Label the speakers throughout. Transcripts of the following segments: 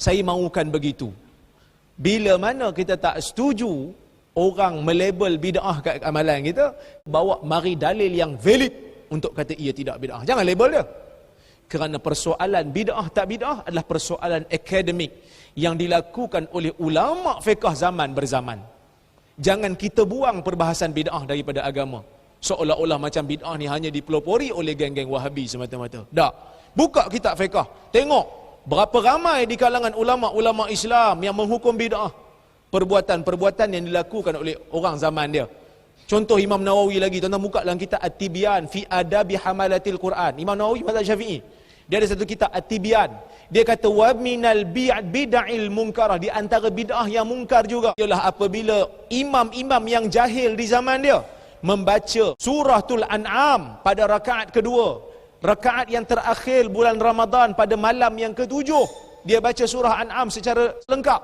Speaker 1: Saya mahukan begitu. Bila mana kita tak setuju orang melabel bid'ah kat amalan kita, bawa mari dalil yang valid untuk kata ia tidak bid'ah. Jangan label dia. Kerana persoalan bid'ah tak bid'ah adalah persoalan akademik yang dilakukan oleh ulama fiqh zaman berzaman. Jangan kita buang perbahasan bid'ah daripada agama. Seolah-olah macam bid'ah ni hanya dipelopori oleh geng-geng Wahabi semata-mata. Tak. Buka kitab fiqh. Tengok berapa ramai di kalangan ulama-ulama Islam yang menghukum bid'ah. Perbuatan-perbuatan yang dilakukan oleh orang zaman dia. Contoh Imam Nawawi lagi. Tuan-tuan buka dalam kitab At-Tibyan fi Adabi Hamalatil Quran. Imam Nawawi mazhab Syafi'i. Dia ada satu kitab At-Tibyan. Dia kata wa minal bid'il munkarah, di antara bid'ah yang mungkar juga ialah apabila imam-imam yang jahil di zaman dia membaca suratul An'am pada rakaat kedua, rakaat yang terakhir bulan Ramadan pada malam yang ketujuh, dia baca surah An'am secara lengkap.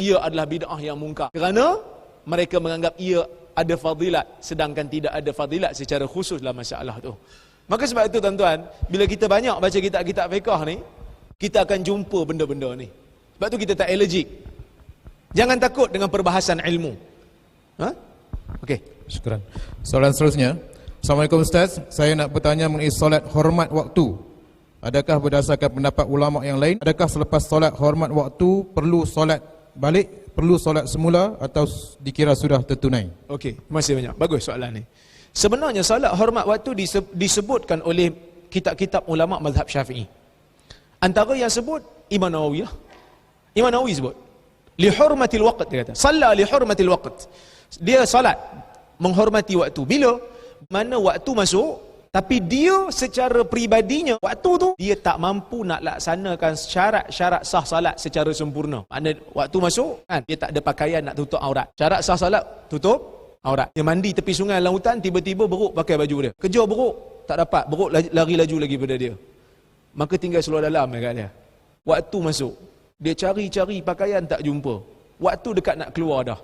Speaker 1: Ia adalah bid'ah yang mungkar kerana mereka menganggap ia ada fadilat sedangkan tidak ada fadilat secara khusus dalam masalah tu. Maka sebab itu tuan-tuan, bila kita banyak baca kitab-kitab fiqh ni, kita akan jumpa benda-benda ni. Sebab tu kita tak allergic. Jangan takut dengan perbahasan ilmu. Okey.
Speaker 2: Syukran. Soalan seterusnya. Assalamualaikum Ustaz. Saya nak bertanya mengenai solat hormat waktu. Adakah berdasarkan pendapat ulama yang lain, adakah selepas solat hormat waktu perlu solat balik, perlu solat semula atau dikira sudah tertunai?
Speaker 1: Okey, terima kasih banyak. Bagus soalan ni. Sebenarnya solat hormat waktu disebutkan oleh kitab-kitab ulama mazhab Syafi'i. Antara yang sebut Imam Nawawi lah. Imam Nawawi sebut li hurmatil waqt, dia kata salla li hurmatil waqt. Dia salat menghormati waktu. Bila mana waktu masuk, tapi dia secara peribadinya waktu tu dia tak mampu nak laksanakan syarat-syarat sah salat secara sempurna. Makna waktu masuk kan, dia tak ada pakaian nak tutup aurat. Syarat sah salat tutup aurat. Dia mandi tepi sungai dalam hutan, tiba-tiba beruk pakai baju dia. Kejar beruk, tak dapat. Beruk lari laju lagi pada dia. Maka tinggal seluar dalam dekat dia. Waktu masuk, dia cari-cari pakaian tak jumpa. Waktu dekat nak keluar dah.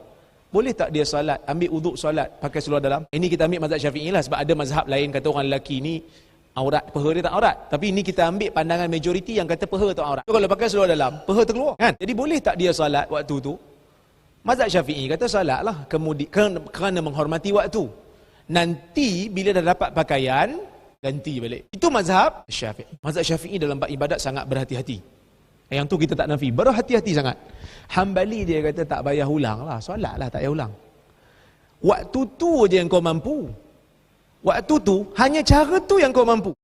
Speaker 1: Boleh tak dia salat, ambil uduk salat pakai seluar dalam? Ini kita ambil mazhab Syafi'i lah, sebab ada mazhab lain kata orang lelaki ni aurat, peha dia tak aurat. Tapi ini kita ambil pandangan majoriti yang kata peha tak aurat. So, kalau pakai seluar dalam, peha terkeluar kan? Jadi boleh tak dia salat waktu tu? Mazhab Syafi'i kata salat lah, kemudian kerana menghormati waktu. Nanti bila dah dapat pakaian, ganti balik. Itu mazhab Syafi'i. Mazhab Syafi'i dalam bab ibadat sangat berhati-hati. Yang tu kita tak nafi, berhati-hati sangat. Hambali dia kata tak payah ulang lah, solat lah tak payah ulang. Waktu tu je yang kau mampu. Waktu tu, hanya cara tu yang kau mampu.